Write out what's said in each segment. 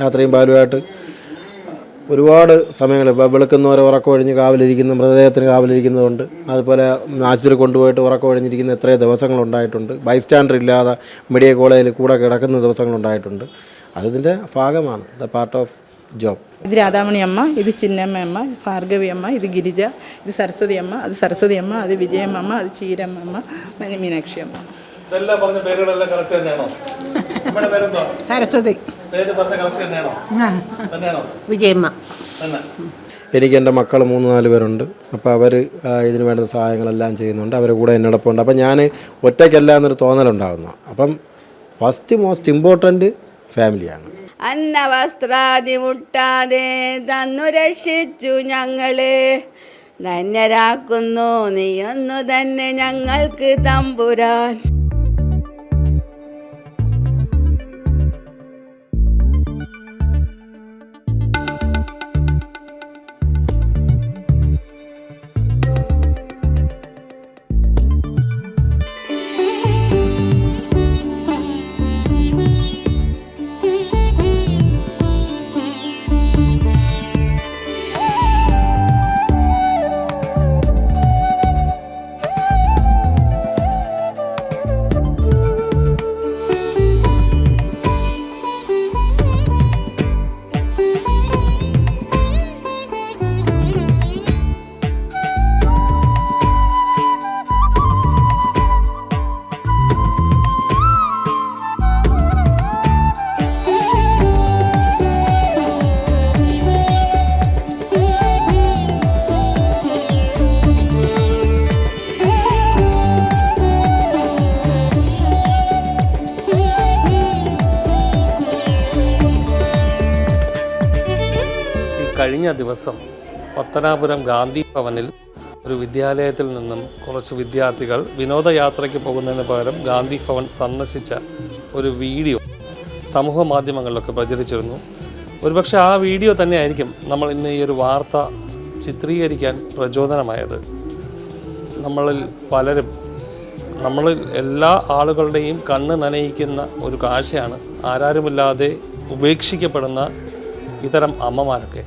രാത്രിയും പകലുമായിട്ട് ഒരുപാട് സമയങ്ങൾ വെളുക്കുന്നവരെ ഉറക്കമൊഴിഞ്ഞ് കാവലിരിക്കുന്ന മൃതദേഹത്തിന് കാവലിരിക്കുന്നതുകൊണ്ട്, അതുപോലെ ആശുപത്രി കൊണ്ടുപോയിട്ട് ഉറക്കമൊഴിഞ്ഞിരിക്കുന്ന എത്രയോ ദിവസങ്ങളുണ്ടായിട്ടുണ്ട്. ബൈസ്റ്റാൻഡർ ഇല്ലാതെ മെഡിക്കൽ കോളേജിൽ കൂടെ കിടക്കുന്ന ദിവസങ്ങളുണ്ടായിട്ടുണ്ട്. അതിൻ്റെ ഭാഗമാണ്, ദ പാർട്ട് ഓഫ് ജോബ്. ഇത് രാധാമണി അമ്മ, ഇത് ചിന്നമ്മ അമ്മ, ഭാർഗവി അമ്മ, ഇത് ഗിരിജ, ഇത് സരസ്വതി അമ്മ, അത് സരസ്വതി അമ്മ, അത് വിജയമ്മ അമ്മ, അത് ചീരമ്മ അമ്മ, മീനാക്ഷി അമ്മ. ഇതെല്ലാം പറഞ്ഞ പേരുകളെല്ലാം കറക്റ്റ് തന്നെയാണോ? നമ്മുടെ പേരെന്തോ? സരസ്വതി. പേര് പറഞ്ഞ കറക്റ്റ് തന്നെയാണോ? തന്നെയാണോ? വിജയമ്മ. എനിക്ക് എൻ്റെ മക്കൾ 3-4 പേരുണ്ട്. അപ്പോൾ അവർ ഇതിന് വേണ്ട സഹായങ്ങളെല്ലാം ചെയ്യുന്നുണ്ട്. അവരുടെ കൂടെ എന്നോടൊപ്പം ഉണ്ട്. അപ്പം ഞാൻ ഒറ്റയ്ക്കല്ല എന്നൊരു തോന്നലുണ്ടാകുന്നു. അപ്പം ഫസ്റ്റ് മോസ്റ്റ് ഇമ്പോർട്ടൻറ്റ് ഫാമിലിയാണ്. അന്നവസ്ത്രാദി മുട്ടാതെ തന്നു രക്ഷിച്ചു ഞങ്ങളെ, ധന്യരാക്കുന്നു നീയൊന്നു തന്നെ ഞങ്ങൾക്ക് തമ്പുരാൻ. കഴിഞ്ഞ ദിവസം പത്തനാപുരം ഗാന്ധി ഭവനിൽ ഒരു വിദ്യാലയത്തിൽ നിന്നും കുറച്ച് വിദ്യാർത്ഥികൾ വിനോദയാത്രയ്ക്ക് പോകുന്നതിന് പകരം ഗാന്ധി ഭവൻ സന്ദർശിച്ച ഒരു വീഡിയോ സമൂഹ മാധ്യമങ്ങളിലൊക്കെ പ്രചരിച്ചിരുന്നു. ഒരുപക്ഷെ ആ വീഡിയോ തന്നെയായിരിക്കും നമ്മൾ ഇന്ന് ഈ ഒരു വാർത്ത ചിത്രീകരിക്കാൻ പ്രചോദനമായത്. നമ്മളിൽ പലരും, നമ്മളിൽ എല്ലാ ആളുകളുടെയും കണ്ണ് നനയിക്കുന്ന ഒരു കാഴ്ചയാണ് ആരാരുമില്ലാതെ ഉപേക്ഷിക്കപ്പെടുന്ന ഇത്തരം അമ്മമാരൊക്കെ.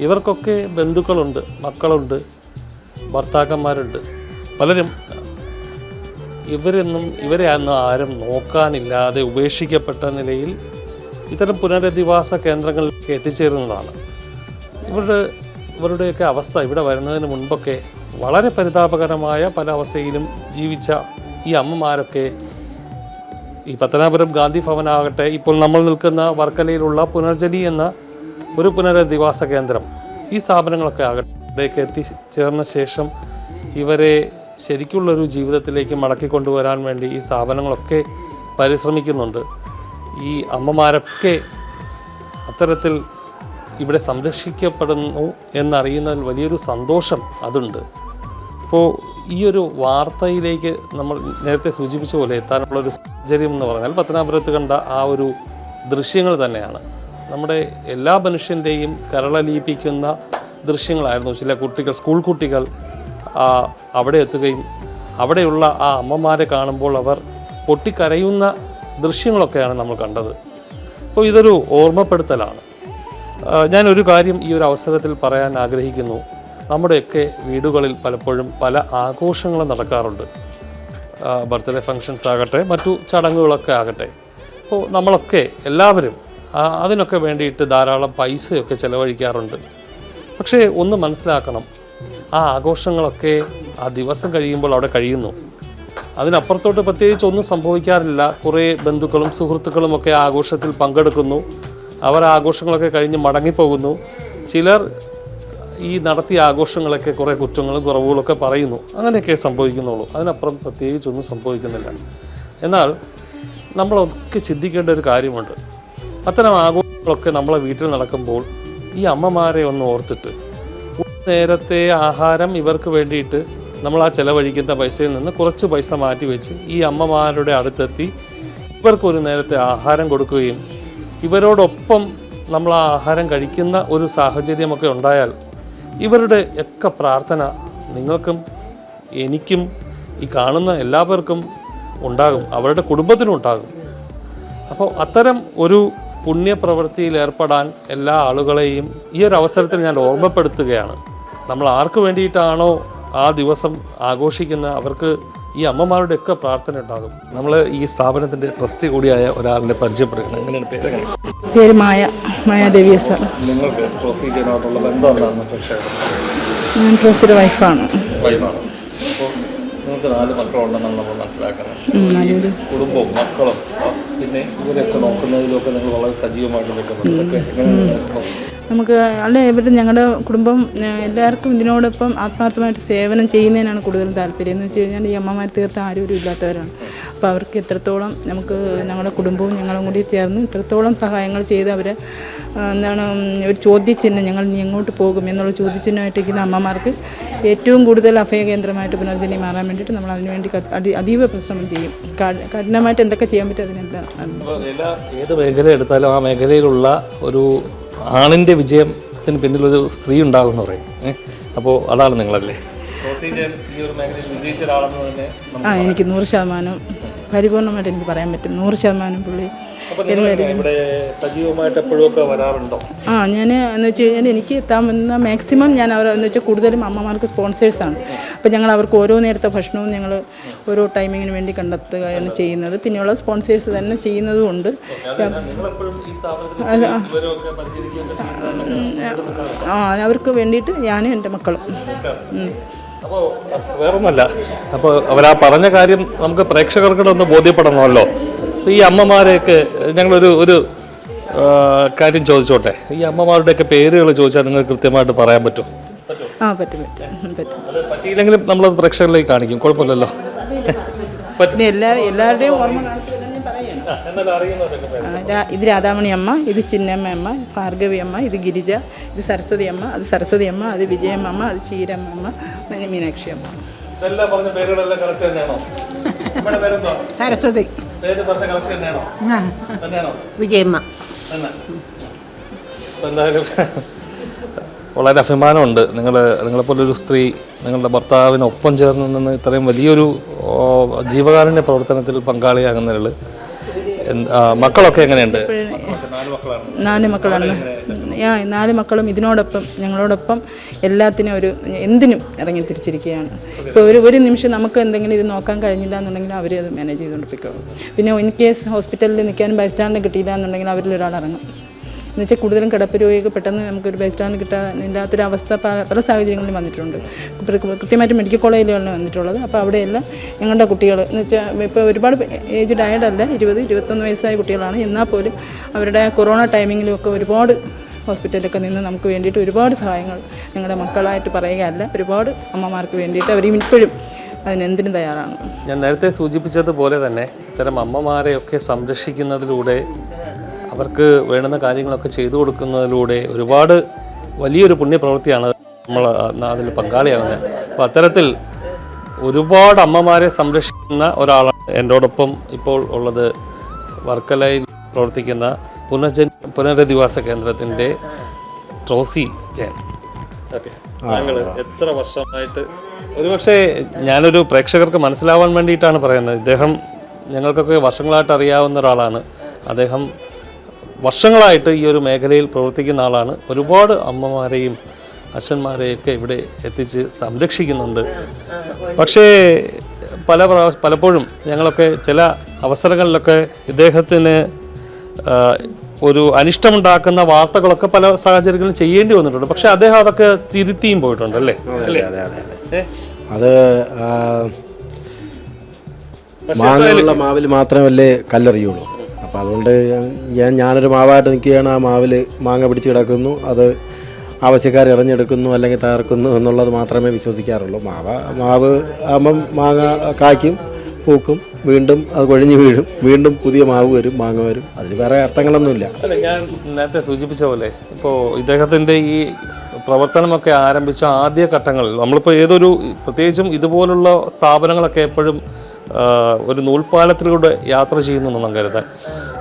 ഇവർക്കൊക്കെ ബന്ധുക്കളുണ്ട്, മക്കളുണ്ട്, ഭർത്താക്കന്മാരുണ്ട്. പലരും ഇവരെ അന്ന് ആരും നോക്കാനില്ലാതെ ഉപേക്ഷിക്കപ്പെട്ട നിലയിൽ ഇത്തരം പുനരധിവാസ കേന്ദ്രങ്ങളിലേക്ക് എത്തിച്ചേരുന്നതാണ്. ഇവരുടെയൊക്കെ അവസ്ഥ ഇവിടെ വരുന്നതിന് മുൻപൊക്കെ വളരെ പരിതാപകരമായ പല അവസ്ഥയിലും ജീവിച്ച ഈ അമ്മമാരൊക്കെ ഈ പത്തനാപുരം ഗാന്ധി ഭവനാകട്ടെ, ഇപ്പോൾ നമ്മൾ നിൽക്കുന്ന വർക്കലയിലുള്ള പുനർജനി എന്ന ഒരു പുനരധിവാസ കേന്ദ്രം, ഈ സ്ഥാപനങ്ങളൊക്കെ അവിടേക്ക് എത്തിച്ചേർന്ന ശേഷം ഇവരെ ശരിക്കുള്ളൊരു ജീവിതത്തിലേക്ക് മടക്കിക്കൊണ്ടുവരാൻ വേണ്ടി ഈ സ്ഥാപനങ്ങളൊക്കെ പരിശ്രമിക്കുന്നുണ്ട്. ഈ അമ്മമാരൊക്കെ അത്തരത്തിൽ ഇവിടെ സംരക്ഷിക്കപ്പെടുന്നു എന്നറിയുന്നതിൽ വലിയൊരു സന്തോഷം അതുണ്ട്. അപ്പോൾ ഈ ഒരു വാർത്തയിലേക്ക് നമ്മൾ നേരത്തെ സൂചിപ്പിച്ച പോലെ എത്താനുള്ളൊരു സാഹചര്യം എന്ന് പറഞ്ഞാൽ പത്തനാപുരത്ത് കണ്ട ആ ഒരു ദൃശ്യങ്ങൾ തന്നെയാണ്. നമ്മുടെ എല്ലാ മനുഷ്യൻ്റെയും കരളലിയിപ്പിക്കുന്ന ദൃശ്യങ്ങളായിരുന്നു. ചില കുട്ടികൾ, സ്കൂൾ കുട്ടികൾ അവിടെ എത്തുകയും അവിടെയുള്ള ആ അമ്മമാരെ കാണുമ്പോൾ അവർ പൊട്ടിക്കരയുന്ന ദൃശ്യങ്ങളൊക്കെയാണ് നമ്മൾ കണ്ടത്. അപ്പോൾ ഇതൊരു ഓർമ്മപ്പെടുത്തലാണ്. ഞാനൊരു കാര്യം ഈ ഒരു അവസരത്തിൽ പറയാൻ ആഗ്രഹിക്കുന്നു. നമ്മുടെയൊക്കെ വീടുകളിൽ പലപ്പോഴും പല ആഘോഷങ്ങളും നടക്കാറുണ്ട്. ബർത്ത്ഡേ ഫങ്ഷൻസ് ആകട്ടെ, മറ്റു ചടങ്ങുകളൊക്കെ ആകട്ടെ. അപ്പോൾ നമ്മളൊക്കെ എല്ലാവരും അതിനൊക്കെ വേണ്ടിയിട്ട് ധാരാളം പൈസയൊക്കെ ചിലവഴിക്കാറുണ്ട്. പക്ഷേ ഒന്ന് മനസ്സിലാക്കണം, ആ ആഘോഷങ്ങളൊക്കെ ആ ദിവസം കഴിയുമ്പോൾ അവിടെ കഴിയുന്നു. അതിനപ്പുറത്തോട്ട് പ്രത്യേകിച്ച് ഒന്നും സംഭവിക്കാറില്ല. കുറേ ബന്ധുക്കളും സുഹൃത്തുക്കളും ഒക്കെ ആഘോഷത്തിൽ പങ്കെടുക്കുന്നു. അവർ ആഘോഷങ്ങളൊക്കെ കഴിഞ്ഞ് മടങ്ങിപ്പോകുന്നു. ചിലർ ഈ നടത്തിയ ആഘോഷങ്ങളൊക്കെ കുറേ കുറ്റങ്ങളും കുറവുകളൊക്കെ പറയുന്നു. അങ്ങനെയൊക്കെ സംഭവിക്കുന്നുള്ളൂ. അതിനപ്പുറം പ്രത്യേകിച്ചൊന്നും സംഭവിക്കുന്നില്ല. എന്നാൽ നമ്മളൊക്കെ ചിന്തിക്കേണ്ട ഒരു കാര്യമുണ്ട്. അത്തരം ആഘോഷങ്ങളൊക്കെ നമ്മളെ വീട്ടിൽ നടക്കുമ്പോൾ ഈ അമ്മമാരെ ഒന്ന് ഓർത്തിട്ട് നേരത്തെ ആഹാരം ഇവർക്ക് വേണ്ടിയിട്ട് നമ്മൾ ആ ചിലവഴിക്കുന്ന പൈസയിൽ നിന്ന് കുറച്ച് പൈസ മാറ്റി വെച്ച് ഈ അമ്മമാരുടെ അടുത്തെത്തി ഇവർക്കൊരു നേരത്തെ ആഹാരം കൊടുക്കുകയും ഇവരോടൊപ്പം നമ്മൾ ആ ആഹാരം കഴിക്കുന്ന ഒരു സാഹചര്യമൊക്കെ ഉണ്ടായാൽ ഇവരുടെ ഒക്കെ പ്രാർത്ഥന നിങ്ങൾക്കും എനിക്കും ഈ കാണുന്ന എല്ലാവർക്കും ഉണ്ടാകും, അവരുടെ കുടുംബത്തിനും ഉണ്ടാകും. അപ്പോൾ അത്തരം ഒരു പുണ്യപ്രവൃത്തിയിൽ ഏർപ്പെടാൻ എല്ലാ ആളുകളെയും ഈ ഒരു അവസരത്തിൽ ഞാൻ ഓർമ്മപ്പെടുത്തുകയാണ്. നമ്മൾ ആർക്ക് വേണ്ടിയിട്ടാണോ ആ ദിവസം ആഘോഷിക്കുന്ന അവർക്ക് ഈ അമ്മമാരുടെയൊക്കെ പ്രാർത്ഥന ഉണ്ടാകും. നമ്മൾ ഈ സ്ഥാപനത്തിൻ്റെ ട്രസ്റ്റി കൂടിയായ ഒരാളിനെ പരിചയപ്പെടുകയാണ്. എങ്ങനെയാണ് പേര്? പേര് മായാദേവി സാർ. നിങ്ങൾക്ക് ട്രോസിജനുമായിട്ടുള്ള ബന്ധം എന്താണെന്ന് പ്രേക്ഷകർ? ഞാൻ ട്രോസിയുടെ വൈഫാണ്. വൈഫാണ്. അപ്പോൾ നിങ്ങൾക്ക് 4 മക്കളുണ്ടെന്നാണ് നമ്മൾ മനസ്സിലാക്കുന്നത്. കുടുംബവും മക്കളും പിന്നെ ഇവരൊക്കെ നോക്കുന്നതിലൊക്കെ നിങ്ങൾ വളരെ സജീവമായിട്ട് നിൽക്കുന്നുണ്ട്. ഇതൊക്കെ എങ്ങനെയാണ്? നമുക്ക് ഇവരുടെ ഞങ്ങളുടെ കുടുംബം എല്ലാവർക്കും ഇതിനോടൊപ്പം ആത്മാർത്ഥമായിട്ട് സേവനം ചെയ്യുന്നതിനാണ് കൂടുതൽ താല്പര്യം. എന്ന് വെച്ച് കഴിഞ്ഞാൽ ഈ അമ്മമാർ തീർത്ത് ആരും ഇല്ലാത്തവരാണ്. അപ്പോൾ അവർക്ക് എത്രത്തോളം നമുക്ക് ഞങ്ങളുടെ കുടുംബവും ഞങ്ങളും കൂടി ചേർന്ന് ഇത്രത്തോളം സഹായങ്ങൾ ചെയ്ത് അവരെ ഒരു ചോദ്യചിഹ്നം ഞങ്ങൾ ഇനി എങ്ങോട്ട് പോകും എന്നുള്ള ചോദ്യചിഹ്നമായിട്ടിരിക്കുന്ന അമ്മമാർക്ക് ഏറ്റവും കൂടുതൽ അഭയകേന്ദ്രമായിട്ട് പുനർജനി മാറാൻ വേണ്ടിയിട്ട് നമ്മൾ അതിനുവേണ്ടി അതീവ പരിശ്രമം ചെയ്യും. കഠിനമായിട്ട് എന്തൊക്കെ ചെയ്യാൻ പറ്റും അതിനെന്താ. ഏത് മേഖല എടുത്താലും ആ മേഖലയിലുള്ള ഒരു ആണിൻ്റെ വിജയത്തിന് പിന്നിലൊരു സ്ത്രീ ഉണ്ടാകും എന്ന് പറയും. അപ്പോൾ അതാണ് നിങ്ങളല്ലേ ഈ ഒരു മേഖലയിൽ വിജയിച്ച ഒരാളെന്ന് തന്നെ? എനിക്ക് 100% പരിപൂർണമായിട്ട് എനിക്ക് പറയാൻ പറ്റും. 100% പുള്ളി ഇവിടെ സജീവമായിട്ട് എപ്പോഴൊക്കെ വരാറുണ്ടോ? ഞാൻ എന്ന് വെച്ച് കഴിഞ്ഞാൽ എനിക്ക് എത്താമെന്ന മാക്സിമം ഞാൻ അവർ എന്ന് വെച്ചാൽ കൂടുതലും അമ്മമാർക്ക് സ്പോൺസേഴ്സാണ്. അപ്പോൾ ഞങ്ങൾ അവർക്ക് ഓരോ നേരത്തെ ഭക്ഷണവും ഞങ്ങൾ ഓരോ ടൈമിങ്ങിന് വേണ്ടി കണ്ടെത്തുകയാണ് ചെയ്യുന്നത്. പിന്നെയുള്ള സ്പോൺസേഴ്സ് തന്നെ ചെയ്യുന്നതുകൊണ്ട് അവർക്ക് വേണ്ടിയിട്ട് ഞാനും എൻ്റെ മക്കളും. അപ്പോൾ വേറൊന്നുമല്ല, അപ്പോൾ അവരാ പറഞ്ഞ കാര്യം നമുക്ക് പ്രേക്ഷകർക്കൂടെ ഒന്ന് ബോധ്യപ്പെടണമല്ലോ. ഈ അമ്മമാരെയൊക്കെ ഞങ്ങളൊരു കാര്യം ചോദിച്ചോട്ടെ. ഈ അമ്മമാരുടെയൊക്കെ പേരുകൾ ചോദിച്ചാൽ നിങ്ങൾക്ക് കൃത്യമായിട്ട് പറയാൻ പറ്റും? പറ്റും. പറ്റിയില്ലെങ്കിലും നമ്മളത് പ്രേക്ഷകരിലേക്ക് കാണിക്കും, കുഴപ്പമില്ലല്ലോ. എല്ലാവരുടെയും ഓർമ്മ ഇത് രാധാമണി അമ്മ, ഇത് ചിന്നമ്മ അമ്മ, ഭാർഗവി അമ്മ, ഇത് ഗിരിജ, ഇത് സരസ്വതി അമ്മ, അത് സരസ്വതി അമ്മ, അത് വിജയമ്മ, അത് ചീരമ്മ അമ്മ, മീനാക്ഷി അമ്മ. സരസ്വതി വിജയമ്മ. എന്തായാലും വളരെ അഭിമാനമുണ്ട്. നിങ്ങളെപ്പോലൊരു സ്ത്രീ നിങ്ങളുടെ ഭർത്താവിനൊപ്പം ചേർന്ന് നിന്ന് ഇത്രയും വലിയൊരു ജീവകാരുണ്യ പ്രവർത്തനത്തിൽ പങ്കാളിയാകുന്നതിൽ. മക്കളൊക്കെ എങ്ങനെയുണ്ട്? 4 മക്കളാണ്. 4 മക്കളും ഇതിനോടൊപ്പം ഞങ്ങളോടൊപ്പം എല്ലാത്തിനും എന്തിനും ഇറങ്ങി തിരിച്ചിരിക്കുകയാണ്. ഇപ്പോൾ ഒരു നിമിഷം നമുക്ക് എന്തെങ്കിലും ഇത് നോക്കാൻ കഴിഞ്ഞില്ല എന്നുണ്ടെങ്കിൽ അവർ അത് മാനേജ് ചെയ്തുകൊണ്ടിരിക്കും. പിന്നെ ഇൻ കേസ് ഹോസ്പിറ്റലിൽ നിൽക്കാനും ബൈസ്റ്റാൻഡ് കിട്ടിയില്ല എന്നുണ്ടെങ്കിൽ അവരിൽ ഒരാൾ ഇറങ്ങും. എന്ന് വെച്ചാൽ കൂടുതലും കിടപ്പ് രോഗിക്ക് പെട്ടെന്ന് നമുക്കൊരു ബൈസ്റ്റാൻഡ് കിട്ടാനില്ലാത്തൊരവസ്ഥ പല സാഹചര്യങ്ങളിലും വന്നിട്ടുണ്ട്. കൃത്യമായിട്ട് മെഡിക്കൽ കോളേജിലാണ് വന്നിട്ടുള്ളത്. അപ്പോൾ അവിടെയെല്ലാം ഞങ്ങളുടെ കുട്ടികൾ എന്ന് വെച്ചാൽ ഇപ്പോൾ ഒരുപാട് ഏജ്ഡ് ആയതല്ല, 20-21 വയസ്സായ കുട്ടികളാണ്. എന്നാൽ പോലും അവരുടെ കൊറോണ ടൈമിങ്ങിലുമൊക്കെ ഒരുപാട് ഹോസ്പിറ്റലിലൊക്കെ നിന്ന് നമുക്ക് വേണ്ടിയിട്ട് ഒരുപാട് സഹായങ്ങൾ ഞങ്ങളുടെ മക്കളായിട്ട് പറയുകയല്ല, ഒരുപാട് അമ്മമാർക്ക് വേണ്ടിയിട്ട് അവർ ഇപ്പോഴും അതിനെന്തിനും തയ്യാറാണ്. ഞാൻ നേരത്തെ സൂചിപ്പിച്ചതുപോലെ തന്നെ ഇത്തരം അമ്മമാരെയൊക്കെ സംരക്ഷിക്കുന്നതിലൂടെ അവർക്ക് വേണ്ടുന്ന കാര്യങ്ങളൊക്കെ ചെയ്തു കൊടുക്കുന്നതിലൂടെ ഒരുപാട് വലിയൊരു പുണ്യപ്രവൃത്തിയാണ് നമ്മൾ അതിൽ പങ്കാളിയാകുന്നത്. അപ്പോൾ അത്തരത്തിൽ ഒരുപാട് അമ്മമാരെ സംരക്ഷിക്കുന്ന ഒരാളാണ് എന്നോടൊപ്പം ഇപ്പോൾ ഉള്ളത്. വർക്കലയിൽ പ്രവർത്തിക്കുന്ന പുനരധിവാസ കേന്ദ്രത്തിൻ്റെ ട്രോസി ജയൻ. ഓക്കെ, താങ്കൾ എത്ര വർഷമായിട്ട്? ഒരുപക്ഷെ ഞാനൊരു പ്രേക്ഷകർക്ക് മനസ്സിലാവാൻ വേണ്ടിയിട്ടാണ് പറയുന്നത്. ഇദ്ദേഹം ഞങ്ങൾക്കൊക്കെ വർഷങ്ങളായിട്ട് അറിയാവുന്ന ഒരാളാണ്. അദ്ദേഹം വർഷങ്ങളായിട്ട് ഈ ഒരു മേഖലയിൽ പ്രവർത്തിക്കുന്ന ആളാണ്. ഒരുപാട് അമ്മമാരെയും അച്ഛന്മാരെയൊക്കെ ഇവിടെ എത്തിച്ച് സംരക്ഷിക്കുന്നുണ്ട്. പക്ഷേ പലപ്പോഴും ഞങ്ങളൊക്കെ ചില അവസരങ്ങളിലൊക്കെ ഇദ്ദേഹത്തിന് ഒരു അനിഷ്ടമുണ്ടാക്കുന്ന വാർത്തകളൊക്കെ പല സാഹചര്യങ്ങളിലും ചെയ്യേണ്ടി വന്നിട്ടുണ്ട്. പക്ഷെ അദ്ദേഹം അതൊക്കെ തിരുത്തിയും പോയിട്ടുണ്ട് അല്ലേ? അത് മാങ്ങയുള്ള മാവിൽ മാത്രമല്ലേ കല്ലെറിയുള്ളൂ. അപ്പോൾ അതുകൊണ്ട് ഞാനൊരു മാവായിട്ട് നിൽക്കുകയാണ്. ആ മാവിൽ മാങ്ങ പിടിച്ച് കിടക്കുന്നു, അത് ആവശ്യക്കാർ എറിഞ്ഞെടുക്കുന്നു അല്ലെങ്കിൽ തകർക്കുന്നു എന്നുള്ളത് മാത്രമേ വിശ്വസിക്കാറുള്ളൂ. മാവ് ആകുമ്പം മാങ്ങ കായ്ക്കും, പൂക്കും, വീണ്ടും അത് കൊഴിഞ്ഞ് വീഴും, വീണ്ടും പുതിയ മാവ് വരും, മാങ്ങ വരും. അതിന് വേറെ അർത്ഥങ്ങളൊന്നുമില്ല. ഞാൻ നേരത്തെ സൂചിപ്പിച്ച പോലെ ഇപ്പോൾ ഇദ്ദേഹത്തിൻ്റെ ഈ പ്രവർത്തനമൊക്കെ ആരംഭിച്ച ആദ്യ ഘട്ടങ്ങളിൽ നമ്മളിപ്പോൾ പ്രത്യേകിച്ചും ഇതുപോലുള്ള സ്ഥാപനങ്ങളൊക്കെ എപ്പോഴും ഒരു നൂൽപ്പാലത്തിലൂടെ യാത്ര ചെയ്യുന്നു എന്നും കരുതാൻ.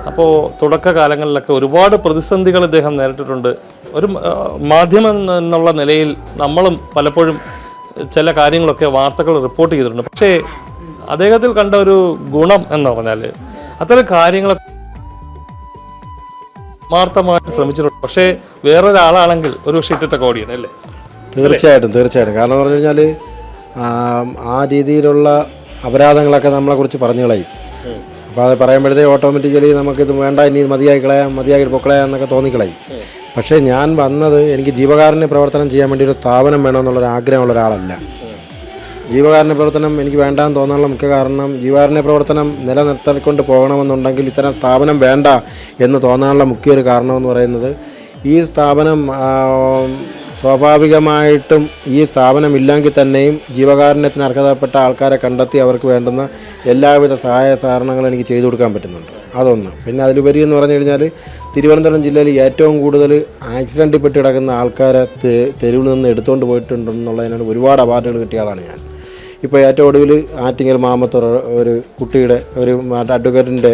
അപ്പോൾ തുടക്കകാലങ്ങളിലൊക്കെ ഒരുപാട് പ്രതിസന്ധികൾ ഇദ്ദേഹം നേരിട്ടിട്ടുണ്ട്. ഒരു മാധ്യമം എന്നുള്ള നിലയിൽ നമ്മളും പലപ്പോഴും ചില കാര്യങ്ങളൊക്കെ വാർത്തകൾ റിപ്പോർട്ട് ചെയ്തിട്ടുണ്ട്. പക്ഷേ അദ്ദേഹത്തിൽ കണ്ട ഒരു ഗുണം എന്ന് പറഞ്ഞാൽ അത്തരം കാര്യങ്ങളൊക്കെ ആത്മാർത്ഥമായിട്ട് ശ്രമിച്ചിട്ടുണ്ട്. പക്ഷേ വേറൊരാളാണെങ്കിൽ ഒരു പക്ഷേ ഇട്ടിട്ടൊക്കെ ഓടിയാണ് അല്ലേ? തീർച്ചയായിട്ടും. കാരണം എന്ന് പറഞ്ഞു കഴിഞ്ഞാൽ ആ രീതിയിലുള്ള അപരാധങ്ങളൊക്കെ നമ്മളെക്കുറിച്ച് പറഞ്ഞു കളയും. അപ്പോൾ അത് പറയുമ്പോഴത്തേക്ക് ഓട്ടോമാറ്റിക്കലി നമുക്കിത് വേണ്ട, ഇനി മതിയായിട്ട് പൊക്കളയാം എന്നൊക്കെ തോന്നിക്കളയും. പക്ഷേ ഞാൻ വന്നത് എനിക്ക് ജീവകാരുണ്യ പ്രവർത്തനം ചെയ്യാൻ വേണ്ടി ഒരു സ്ഥാപനം വേണമെന്നുള്ളൊരു ആഗ്രഹമുള്ള ഒരാളല്ല. ജീവകാരുണ്യ പ്രവർത്തനം എനിക്ക് വേണ്ടാന്ന് തോന്നാനുള്ള മുഖ്യ കാരണം, ജീവകാരുണ്യ പ്രവർത്തനം നിലനിർത്തിക്കൊണ്ട് പോകണമെന്നുണ്ടെങ്കിൽ ഇത്തരം സ്ഥാപനം വേണ്ട എന്ന് തോന്നാനുള്ള മുഖ്യ ഒരു കാരണമെന്ന് പറയുന്നത്, ഈ സ്ഥാപനം സ്വാഭാവികമായിട്ടും ഈ സ്ഥാപനം ഇല്ലെങ്കിൽ തന്നെയും ജീവകാരുണ്യത്തിന് അർഹതപ്പെട്ട ആൾക്കാരെ കണ്ടെത്തി അവർക്ക് വേണ്ടുന്ന എല്ലാവിധ സഹായ സഹകരണങ്ങളും എനിക്ക് ചെയ്തു കൊടുക്കാൻ പറ്റുന്നുണ്ട്. അതൊന്ന്. പിന്നെ അതിലുപരി എന്ന് പറഞ്ഞു കഴിഞ്ഞാൽ തിരുവനന്തപുരം ജില്ലയിൽ ഏറ്റവും കൂടുതൽ ആക്സിഡൻറ്റിൽ പെട്ട് കിടക്കുന്ന ആൾക്കാരെ തെരുവിൽ നിന്ന് എടുത്തുകൊണ്ട് പോയിട്ടുണ്ടെന്നുള്ളതിനാണ് ഒരുപാട് അവാർഡുകൾ കിട്ടിയ ആളാണ് ഞാൻ. ഇപ്പോൾ ഏറ്റവും ഒടുവിൽ ആറ്റിങ്ങൽ മാമത്തൂർ ഒരു കുട്ടിയുടെ ഒരു അഡ്വക്കേറ്റിൻ്റെ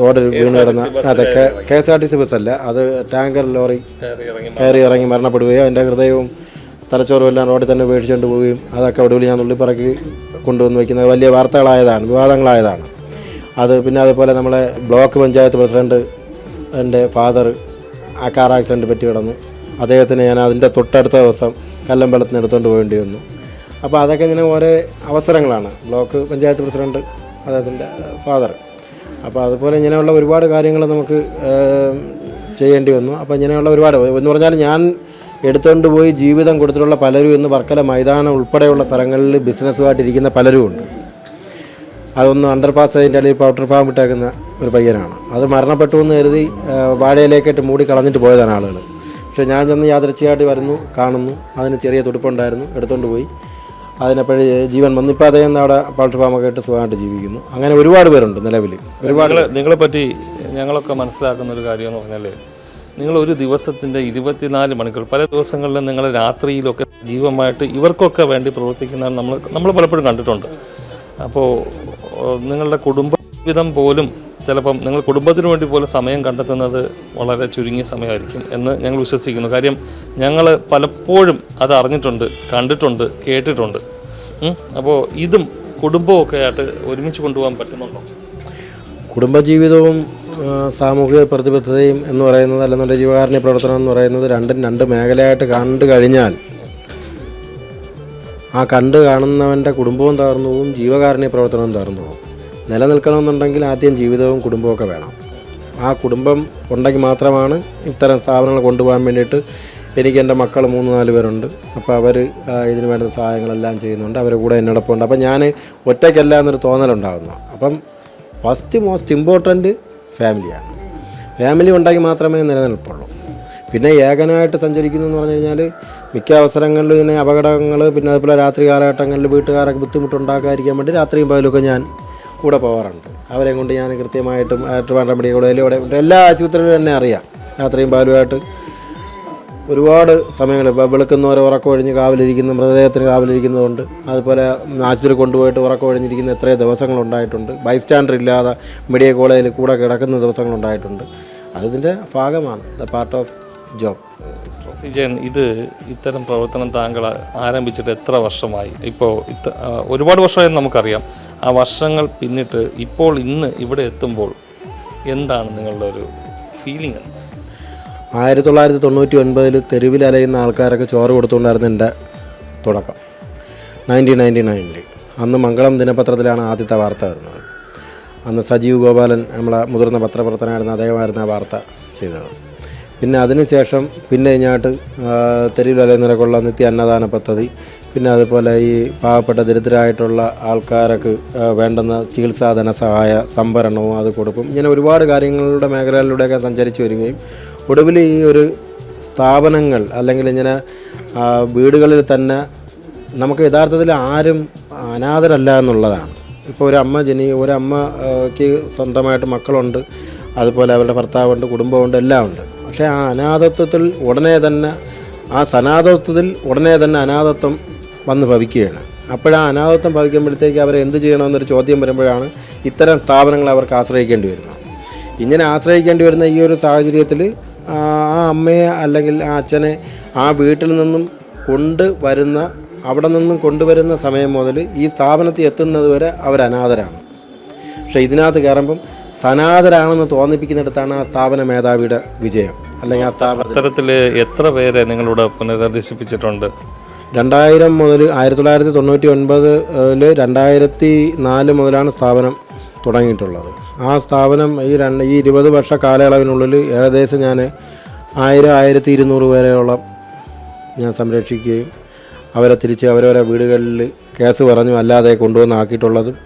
റോഡിൽ വീണ് കിടന്ന, അതെ, KSRTC ബസ്സല്ല, അത് ടാങ്കർ ലോറി കയറി ഇറങ്ങി മരണപ്പെടുകയും അതിൻ്റെ ഹൃദയവും തലച്ചോറും എല്ലാം റോഡിൽ തന്നെ ഉപേക്ഷിച്ചുകൊണ്ട് പോവുകയും അതൊക്കെ ഒടുവിൽ ഞാൻ നുള്ളിപ്പറക്കി കൊണ്ടുവന്ന് വയ്ക്കുന്നത് വലിയ വാർത്തകളായതാണ്, വിവാദങ്ങളായതാണ് അത്. പിന്നെ അതുപോലെ നമ്മളെ ബ്ലോക്ക് പഞ്ചായത്ത് പ്രസിഡന്റ് എൻ്റെ ഫാദർ ആ കാർ ആക്സിഡൻറ്റ് പറ്റി കിടന്നു. അദ്ദേഹത്തിന് ഞാൻ അതിൻ്റെ തൊട്ടടുത്ത ദിവസം കല്ലമ്പലത്തിന് എടുത്തുകൊണ്ട് പോകേണ്ടി വന്നു. അപ്പോൾ അതൊക്കെ ഇങ്ങനെ ഓരോ അവസരങ്ങളാണ്. ബ്ലോക്ക് പഞ്ചായത്ത് പ്രസിഡന്റ് അദ്ദേഹത്തിൻ്റെ ഫാദർ. അപ്പോൾ അതുപോലെ ഇങ്ങനെയുള്ള ഒരുപാട് കാര്യങ്ങൾ നമുക്ക് ചെയ്യേണ്ടി വന്നു. അപ്പോൾ ഇങ്ങനെയുള്ള ഒരുപാട് എന്ന് പറഞ്ഞാൽ ഞാൻ എടുത്തുകൊണ്ട് പോയി ജീവിതം കൊടുത്തിട്ടുള്ള പലരും ഇന്ന് വർക്കല മൈതാനം ഉൾപ്പെടെയുള്ള സ്ഥലങ്ങളിൽ ബിസിനസ്സുമായിട്ടിരിക്കുന്ന പലരും ഉണ്ട്. അതൊന്ന് അണ്ടർപാസ് അതിൻ്റെ അല്ലെങ്കിൽ പൗഡർ ഫാം ഇട്ടേക്കുന്ന ഒരു പയ്യനാണ്. അത് മരണപ്പെട്ടു എന്ന് കരുതി വാഴയിലേക്കിട്ട് മൂടി കളഞ്ഞിട്ട് പോയതാണ് ആളുകൾ. പക്ഷേ ഞാൻ ചെന്ന് യാദൃച്ഛികമായിട്ട് വരുന്നു, കാണുന്നു, അതിന് ചെറിയ തുടുപ്പുണ്ടായിരുന്നു, എടുത്തുകൊണ്ട് പോയി. അതിനെപ്പോഴും ജീവൻ വന്നു. ഇപ്പോൾ അദ്ദേഹം അവിടെ പൗൾട്രി ഫാമൊക്കെ ഇട്ട് സുഖമായിട്ട് ജീവിക്കുന്നു. അങ്ങനെ ഒരുപാട് പേരുണ്ട് നിലവിൽ. ഒരുപാട് നിങ്ങളെ പറ്റി ഞങ്ങളൊക്കെ മനസ്സിലാക്കുന്ന ഒരു കാര്യം എന്ന് പറഞ്ഞാൽ, നിങ്ങളൊരു ദിവസത്തിൻ്റെ 24 മണിക്കൂർ, പല ദിവസങ്ങളിലും നിങ്ങൾ രാത്രിയിലൊക്കെ ജീവമായിട്ട് ഇവർക്കൊക്കെ വേണ്ടി പ്രവർത്തിക്കുന്നതാണ് നമ്മൾ പലപ്പോഴും കണ്ടിട്ടുണ്ട്. അപ്പോൾ നിങ്ങളുടെ കുടുംബജീവിതം പോലും ചിലപ്പം നിങ്ങൾ കുടുംബത്തിന് വേണ്ടി പോലും സമയം കണ്ടെത്തുന്നത് വളരെ ചുരുങ്ങിയ സമയമായിരിക്കും എന്ന് ഞങ്ങൾ വിശ്വസിക്കുന്നു. കാര്യം ഞങ്ങൾ പലപ്പോഴും അത് അറിഞ്ഞിട്ടുണ്ട്, കണ്ടിട്ടുണ്ട്, കേട്ടിട്ടുണ്ട്. അപ്പോൾ ഇതും കുടുംബവും ഒക്കെ ആയിട്ട് ഒരുമിച്ച് കൊണ്ടുപോകാൻ പറ്റുന്നുണ്ടോ? കുടുംബജീവിതവും സാമൂഹിക പ്രതിബദ്ധതയും എന്ന് പറയുന്നത്, അല്ലെന്നുണ്ടെങ്കിൽ ജീവകാരുണ്യ പ്രവർത്തനം എന്ന് പറയുന്നത് രണ്ടും രണ്ട് മേഖലയായിട്ട് കണ്ടു കഴിഞ്ഞാൽ ആ കണ്ടു കാണുന്നവൻ്റെ കുടുംബവും തകർന്നു പോകും, ജീവകാരുണ്യ പ്രവർത്തനവും തകർന്നു പോകും. നിലനിൽക്കണമെന്നുണ്ടെങ്കിൽ ആദ്യം ജീവിതവും കുടുംബമൊക്കെ വേണം. ആ കുടുംബം ഉണ്ടെങ്കിൽ മാത്രമാണ് ഇത്തരം സ്ഥാപനങ്ങൾ കൊണ്ടുപോകാൻ വേണ്ടിയിട്ട്. എനിക്ക് എൻ്റെ മക്കൾ 3-4 പേരുണ്ട്. അപ്പോൾ അവർ ഇതിന് വേണ്ട സഹായങ്ങളെല്ലാം ചെയ്യുന്നുണ്ട്, അവരുടെ കൂടെ എന്നോടൊപ്പം ഉണ്ട്. അപ്പം ഞാൻ ഒറ്റയ്ക്കല്ല എന്നൊരു തോന്നലുണ്ടാകുന്നു. അപ്പം ഫസ്റ്റ് മോസ്റ്റ് ഇമ്പോർട്ടൻറ്റ് ഫാമിലിയാണ്. ഫാമിലി ഉണ്ടെങ്കിൽ മാത്രമേ നിലനിൽപ്പുള്ളൂ. പിന്നെ ഏകനായിട്ട് സഞ്ചരിക്കുന്നു എന്ന് പറഞ്ഞു കഴിഞ്ഞാൽ മിക്ക അവസരങ്ങളിലും ഇങ്ങനെ അപകടങ്ങൾ, പിന്നെ അതുപോലെ രാത്രി കാലഘട്ടങ്ങളിൽ വീട്ടുകാരൊക്കെ ബുദ്ധിമുട്ടുണ്ടാക്കാതിരിക്കാൻ വേണ്ടി രാത്രിയും പകലൊക്കെ ഞാൻ കൂടെ പോകാറുണ്ട്. അവരെയും കൊണ്ട് ഞാൻ കൃത്യമായിട്ടും ട്രിവാൻഡ്രം മെഡിക്കൽ കോളേജിൽ ഇവിടെ എല്ലാ ആശുപത്രികളിലും തന്നെ അറിയാം. രാത്രിയും പകലുമായിട്ട് ഒരുപാട് സമയങ്ങൾ വെളുക്കുന്നവരെ ഉറക്കമൊഴിഞ്ഞ് കാവലിരിക്കുന്ന, മൃതദേഹത്തിന് കാവലിരിക്കുന്നതുകൊണ്ട്, അതുപോലെ ആശുപത്രി കൊണ്ടുപോയിട്ട് ഉറക്കമൊഴിഞ്ഞിരിക്കുന്ന എത്രയോ ദിവസങ്ങളുണ്ടായിട്ടുണ്ട്. ബൈസ്റ്റാൻഡർ ഇല്ലാതെ മെഡിക്കൽ കോളേജിൽ കൂടെ കിടക്കുന്ന ദിവസങ്ങളുണ്ടായിട്ടുണ്ട്. അതിൻ്റെ ഭാഗമാണ്, the part of job. Sijan, ഇത്തരം പ്രവർത്തനം താങ്കൾ ആരംഭിച്ചിട്ട് എത്ര വർഷമായി? ഇപ്പോൾ ഒരുപാട് വർഷമായെന്ന് നമുക്കറിയാം. ആ വർഷങ്ങൾ പിന്നിട്ട് ഇപ്പോൾ ഇന്ന് ഇവിടെ എത്തുമ്പോൾ എന്താണ് നിങ്ങളുടെ ഒരു ഫീലിംഗ്? 1999 തെരുവിൽ അലയുന്ന ആൾക്കാരൊക്കെ ചോറ് കൊടുത്തുകൊണ്ടായിരുന്നു എൻ്റെ തുടക്കം. 1999 അന്ന് മംഗളം ദിനപത്രത്തിലാണ് ആദ്യത്തെ വാർത്ത വരുന്നത്. അന്ന് സജീവ് ഗോപാലൻ, നമ്മളെ മുതിർന്ന പത്രപ്രവർത്തനമായിരുന്നു, അദ്ദേഹമായിരുന്നു ആ വാർത്ത ചെയ്തത്. പിന്നെ അതിനുശേഷം കഴിഞ്ഞാട്ട് തെരുവിൽ അലയുന്നവരൊക്കെയുള്ള നിത്യ അന്നദാന പദ്ധതി, പിന്നെ അതുപോലെ ഈ പാവപ്പെട്ട ദരിദ്രരായിട്ടുള്ള ആൾക്കാർക്ക് വേണ്ടുന്ന ചികിത്സാ ധനസഹായ സംഭരണവും അത് കൊടുക്കും. ഇങ്ങനെ ഒരുപാട് കാര്യങ്ങളുടെ മേഖലകളിലൂടെയൊക്കെ സഞ്ചരിച്ച് വരികയും ഒടുവിൽ ഈ ഒരു സ്ഥാപനങ്ങൾ അല്ലെങ്കിൽ ഇങ്ങനെ വീടുകളിൽ തന്നെ നമുക്ക് യഥാർത്ഥത്തിൽ ആരും അനാഥരല്ല എന്നുള്ളതാണ്. ഇപ്പോൾ ഒരമ്മയ്ക്ക് സ്വന്തമായിട്ട് മക്കളുണ്ട്, അതുപോലെ അവരുടെ ഭർത്താവുണ്ട്, കുടുംബമുണ്ട്, എല്ലാം ഉണ്ട്. പക്ഷേ ആ അനാഥത്വത്തിൽ ഉടനെ തന്നെ അനാഥത്വം വന്ന് ഭവിക്കുകയാണ്. അപ്പോഴാ അനാഥത്വം ഭവിക്കുമ്പോഴത്തേക്ക് അവരെ എന്ത് ചെയ്യണമെന്നൊരു ചോദ്യം വരുമ്പോഴാണ് ഇത്തരം സ്ഥാപനങ്ങൾ അവർക്ക് ആശ്രയിക്കേണ്ടി വരുന്നത്. ഇങ്ങനെ ആശ്രയിക്കേണ്ടി വരുന്ന ഈ ഒരു സാഹചര്യത്തിൽ ആ അമ്മയെ അല്ലെങ്കിൽ ആ അച്ഛനെ ആ വീട്ടിൽ നിന്നും കൊണ്ടുവരുന്ന സമയം മുതൽ ഈ സ്ഥാപനത്തിൽ എത്തുന്നത് വരെ അവർ അനാഥരാണ്. പക്ഷേ ഇതിനകത്ത് കയറുമ്പം സനാതരാണെന്ന് തോന്നിപ്പിക്കുന്നിടത്താണ് ആ സ്ഥാപന മേധാവിയുടെ വിജയം. അല്ലെങ്കിൽ ആ സ്ഥാപനം അത്തരത്തിൽ എത്ര പേരെ നിങ്ങളിവിടെ പുനരധിവസിപ്പിച്ചിട്ടുണ്ട്? 2000 മുതൽ 1999 2004 മുതലാണ് സ്ഥാപനം തുടങ്ങിയിട്ടുള്ളത്. ആ സ്ഥാപനം ഈ 20 വർഷ കാലയളവിനുള്ളിൽ ഏകദേശം ഞാൻ 1000-1200 പേരെയോളം ഞാൻ സംരക്ഷിക്കുകയും അവരെ തിരിച്ച് അവരവരെ വീടുകളിൽ കേസ് പറഞ്ഞു അല്ലാതെ കൊണ്ടുവന്നാക്കിയിട്ടുള്ളതും,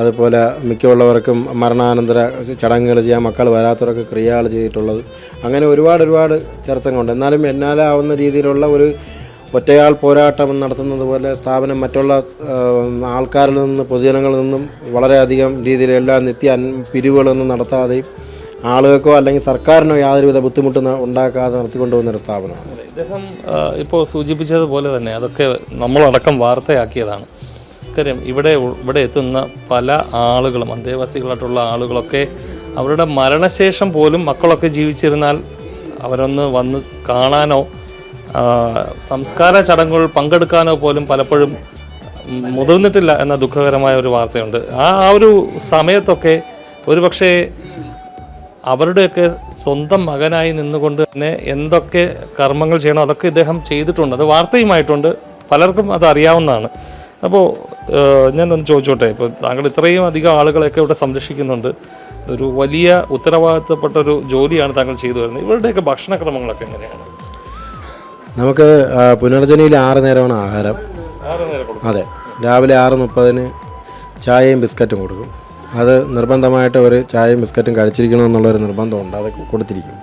അതുപോലെ മിക്കുള്ളവർക്കും മരണാനന്തര ചടങ്ങുകൾ ചെയ്യാൻ മക്കൾ വരാത്തവരൊക്കെ ക്രിയകൾ ചെയ്തിട്ടുള്ളതും, അങ്ങനെ ഒരുപാട് ചരിത്രങ്ങളുണ്ട്. എന്നാലും എന്നാലാവുന്ന രീതിയിലുള്ള ഒരു ഒറ്റയാൾ പോരാട്ടം നടത്തുന്നത് പോലെ സ്ഥാപനം മറ്റുള്ള ആൾക്കാരിൽ നിന്ന് പൊതുജനങ്ങളിൽ നിന്നും വളരെയധികം രീതിയിൽ എല്ലാ പിരിവുകളൊന്നും നടത്താതെയും ആളുകൾക്കോ അല്ലെങ്കിൽ സർക്കാരിനോ യാതൊരുവിധ ബുദ്ധിമുട്ടും ഉണ്ടാക്കാതെ നടത്തിക്കൊണ്ടുപോകുന്നൊരു സ്ഥാപനമാണ്. ഇദ്ദേഹം ഇപ്പോൾ സൂചിപ്പിച്ചതുപോലെ തന്നെ അതൊക്കെ നമ്മളടക്കം വാർത്തയാക്കിയതാണ്. കാര്യം ഇവിടെ എത്തുന്ന പല ആളുകളും അന്തേവാസികളായിട്ടുള്ള ആളുകളൊക്കെ അവരുടെ മരണശേഷം പോലും മക്കളൊക്കെ ജീവിച്ചിരുന്നാൽ അവരൊന്ന് വന്ന് കാണാനോ സംസ്കാര ചടങ്ങുകൾ പങ്കെടുക്കാനോ പോലും പലപ്പോഴും മുതിർന്നിട്ടില്ല എന്ന ദുഃഖകരമായ ഒരു വാർത്തയുണ്ട്. ആ ഒരു സമയത്തൊക്കെ ഒരുപക്ഷെ അവരുടെയൊക്കെ സ്വന്തം മകനായി നിന്നുകൊണ്ട് തന്നെ എന്തൊക്കെ കർമ്മങ്ങൾ ചെയ്യണോ അതൊക്കെ ഇദ്ദേഹം ചെയ്തിട്ടുണ്ട്. അത് വാർത്തയുമായിട്ടുണ്ട്, പലർക്കും അത് അറിയാവുന്നതാണ്. അപ്പോൾ ഞാനൊന്ന് ചോദിച്ചോട്ടെ, ഇപ്പോൾ താങ്കൾ ഇത്രയും അധികം ആളുകളെയൊക്കെ ഇവിടെ സംരക്ഷിക്കുന്നുണ്ട്, ഒരു വലിയ ഉത്തരവാദിത്തപ്പെട്ടൊരു ജോലിയാണ് താങ്കൾ ചെയ്തു വരുന്നത്. ഇവരുടെയൊക്കെ ഭക്ഷണക്രമങ്ങളൊക്കെ എങ്ങനെയാണ്? നമുക്ക് പുനർജനിയിൽ 6 നേരമാണ് ആഹാരം. 6 നേരം കൊടുക്കും? അതെ, രാവിലെ 6:30 ചായയും ബിസ്ക്കറ്റും കൊടുക്കും. അത് നിർബന്ധമായിട്ട് ഒരു ചായയും ബിസ്ക്കറ്റും കഴിച്ചിരിക്കണമെന്നുള്ളൊരു നിർബന്ധമുണ്ട്, അത് കൊടുത്തിരിക്കും.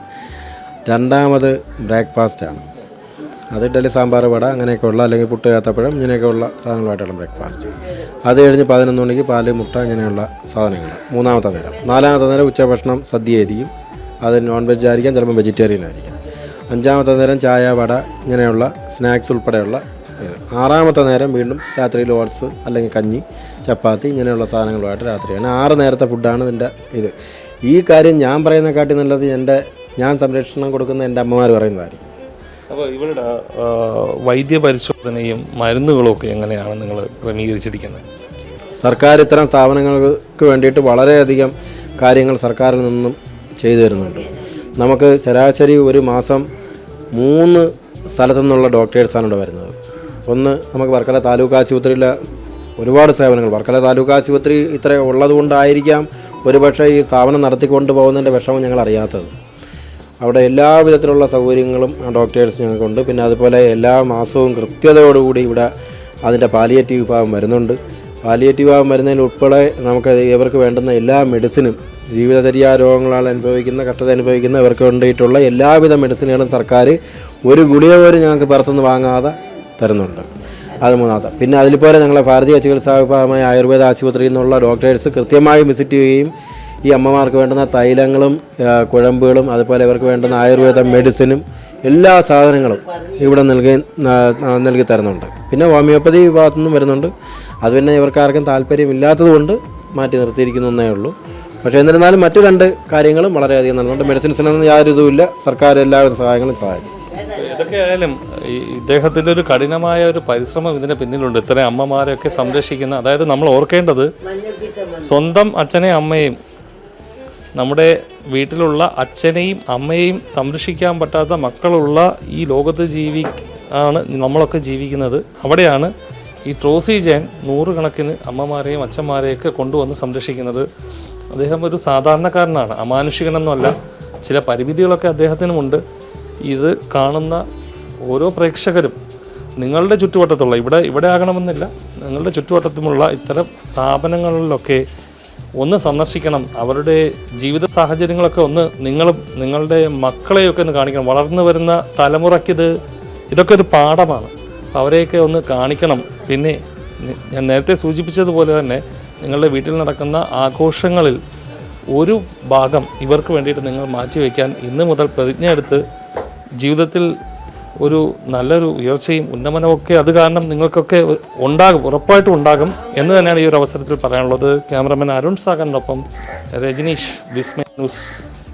രണ്ടാമത് ബ്രേക്ക്ഫാസ്റ്റാണ്. അത് ഇഡ്ഡലി സാമ്പാർ വട അങ്ങനെയൊക്കെയുള്ള, അല്ലെങ്കിൽ പുട്ട് ഏത്തപ്പഴം ഇങ്ങനെയൊക്കെയുള്ള സാധനങ്ങളായിട്ടുള്ള ബ്രേക്ക്ഫാസ്റ്റ്. അത് കഴിഞ്ഞ് 11 മണിക്ക് പാല് മുട്ട ഇങ്ങനെയുള്ള സാധനങ്ങൾ. 3-ാമത്തെ നേരം. 4-ാമത്തെ നേരം ഉച്ചഭക്ഷണം സദ്യ ആയിരിക്കും. അത് നോൺ വെജ് ആയിരിക്കാം, ചിലപ്പോൾ വെജിറ്റേറിയൻ ആയിരിക്കും. 5-ാമത്തെ നേരം ചായ വട ഇങ്ങനെയുള്ള സ്നാക്സ് ഉൾപ്പെടെയുള്ള. 6-ാമത്തെ നേരം വീണ്ടും രാത്രിയിൽ ഓട്സ് അല്ലെങ്കിൽ കഞ്ഞി ചപ്പാത്തി ഇങ്ങനെയുള്ള സാധനങ്ങളുമായിട്ട് രാത്രിയാണ്. 6 നേരത്തെ ഫുഡാണ് ഇതിൻ്റെ ഇത്. ഈ കാര്യം ഞാൻ പറയുന്നതിനെക്കാട്ടി നല്ലത് ഞാൻ സംരക്ഷണം കൊടുക്കുന്ന എൻ്റെ അമ്മമാർ പറയുന്നതായിരിക്കും. അപ്പോൾ ഇവരുടെ വൈദ്യപരിശോധനയും മരുന്നുകളും ഒക്കെ എങ്ങനെയാണ് നിങ്ങൾ ക്രമീകരിച്ചിരിക്കുന്നത്? സർക്കാർ ഇത്തരം സ്ഥാപനങ്ങൾക്ക് വേണ്ടിയിട്ട് വളരെയധികം കാര്യങ്ങൾ സർക്കാരിൽ നിന്നും ചെയ്തു തരുന്നുണ്ട്. നമുക്ക് ശരാശരി ഒരു മാസം 3 സ്ഥലത്തു നിന്നുള്ള ഡോക്ടേഴ്സാണ് ഇവിടെ വരുന്നത്. ഒന്ന്, നമുക്ക് വർക്കല താലൂക്ക് ആശുപത്രിയിലെ ഒരുപാട് സേവനങ്ങൾ. വർക്കല താലൂക്ക് ആശുപത്രി ഇത്ര ഉള്ളതുകൊണ്ടായിരിക്കാം ഒരുപക്ഷെ ഈ സ്ഥാപനം നടത്തിക്കൊണ്ട് പോകുന്നതിൻ്റെ വിഷമം ഞങ്ങൾ അറിയാത്തത്. അവിടെ എല്ലാ വിധത്തിലുള്ള സൗകര്യങ്ങളും ഡോക്ടേഴ്സ് ഞങ്ങൾക്കുണ്ട്. പിന്നെ അതുപോലെ എല്ലാ മാസവും കൃത്യതയോടുകൂടി ഇവിടെ അതിൻ്റെ പാലിയേറ്റീവ് വിഭാഗം വരുന്നുണ്ട്. പാലിയേറ്റീവ് വിഭാഗം വരുന്നതിൽ ഉൾപ്പെടെ നമുക്ക് ഇവർക്ക് വേണ്ടുന്ന എല്ലാ മെഡിസിനും, ജീവിതചര്യാ രോഗങ്ങളാൽ കഷ്ടത അനുഭവിക്കുന്ന ഇവർക്ക് വേണ്ടിയിട്ടുള്ള എല്ലാവിധ മെഡിസിനുകളും സർക്കാർ ഒരു ഗുളിക പോലും ഞങ്ങൾക്ക് പുറത്തുനിന്ന് വാങ്ങാതെ തരുന്നുണ്ട്. അത് 3-ാമത്തെ. പിന്നെ അതിൽപോലെ ഞങ്ങളെ ഭാരതീയ ചികിത്സാ വിഭാഗമായ ആയുർവേദ ആശുപത്രിയിൽ നിന്നുള്ള ഡോക്ടേഴ്സ് കൃത്യമായി വിസിറ്റ് ചെയ്യുകയും ഈ അമ്മമാർക്ക് വേണ്ടുന്ന തൈലങ്ങളും കുഴമ്പുകളും അതുപോലെ ഇവർക്ക് വേണ്ടുന്ന ആയുർവേദ മെഡിസിനും എല്ലാ സാധനങ്ങളും ഇവിടെ നൽകി തരുന്നുണ്ട്. പിന്നെ ഹോമിയോപ്പതി വിഭാഗത്തു നിന്നും വരുന്നുണ്ട്. അത് പിന്നെ ഇവർക്കാർക്കും താല്പര്യമില്ലാത്തതുകൊണ്ട് മാറ്റി നിർത്തിയിരിക്കുന്നേ ഉള്ളൂ. പക്ഷേ എന്നിരുന്നാലും മറ്റു 2 കാര്യങ്ങളും വളരെയധികം നൽകുന്നുണ്ട്. മെഡിസിൻസിനൊന്നും യാതൊരു ഇതുമില്ല. സർക്കാർ എല്ലാവിധ സഹായങ്ങളും സഹായിക്കും. ഇതൊക്കെ ആയാലും ഇദ്ദേഹത്തിൻ്റെ ഒരു കഠിനമായ ഒരു പരിശ്രമം ഇതിന് പിന്നിലുണ്ട്. ഇത്രയും അമ്മമാരെയൊക്കെ സംരക്ഷിക്കുന്ന, അതായത് നമ്മൾ ഓർക്കേണ്ടത് സ്വന്തം അച്ഛനെയും അമ്മയെയും, നമ്മുടെ വീട്ടിലുള്ള അച്ഛനെയും അമ്മയെയും സംരക്ഷിക്കാൻ പറ്റാത്ത മക്കളുള്ള ഈ ലോകത്ത് ആണ് നമ്മളൊക്കെ ജീവിക്കുന്നത്. അവിടെയാണ് ഈ ട്രോസി ജയൻ 100 കണക്കിന് അമ്മമാരെയും അച്ഛന്മാരെയൊക്കെ കൊണ്ടുവന്ന് സംരക്ഷിക്കുന്നത്. അദ്ദേഹം ഒരു സാധാരണക്കാരനാണ്, അമാനുഷികനൊന്നുമല്ല. ചില പരിമിതികളൊക്കെ അദ്ദേഹത്തിനുമുണ്ട്. ഇത് കാണുന്ന ഓരോ പ്രേക്ഷകരും നിങ്ങളുടെ ചുറ്റുവട്ടത്തുള്ള, ഇവിടെ ആകണമെന്നില്ല, നിങ്ങളുടെ ചുറ്റുവട്ടത്തുമുള്ള ഇത്തരം സ്ഥാപനങ്ങളിലൊക്കെ ഒന്ന് സന്ദർശിക്കണം. അവരുടെ ജീവിത സാഹചര്യങ്ങളൊക്കെ ഒന്ന് നിങ്ങളുടെ മക്കളെയൊക്കെ ഒന്ന് കാണിക്കണം. വളർന്നു വരുന്ന തലമുറയ്ക്ക് ഇതൊക്കെ ഒരു പാഠമാണ്. അവരെയൊക്കെ ഒന്ന് കാണിക്കണം. പിന്നെ ഞാൻ നേരത്തെ സൂചിപ്പിച്ചതുപോലെ തന്നെ നിങ്ങളുടെ വീട്ടിൽ നടക്കുന്ന ആഘോഷങ്ങളിൽ ഒരു ഭാഗം ഇവർക്ക് വേണ്ടിയിട്ട് നിങ്ങൾ മാറ്റിവെക്കാൻ ഇന്ന് മുതൽ പ്രതിജ്ഞ എടുത്ത് ജീവിതത്തിൽ ഒരു നല്ലൊരു ഉയർച്ചയും ഉന്നമനമൊക്കെ അത് കാരണം നിങ്ങൾക്കൊക്കെ ഉണ്ടാകും, ഉറപ്പായിട്ടും ഉണ്ടാകും എന്ന് തന്നെയാണ് ഈ ഒരു അവസരത്തിൽ പറയാനുള്ളത്. ക്യാമറമാൻ അരുൺ സാഗറിനൊപ്പം രജനീഷ്, വിസ്മയ ന്യൂസ്.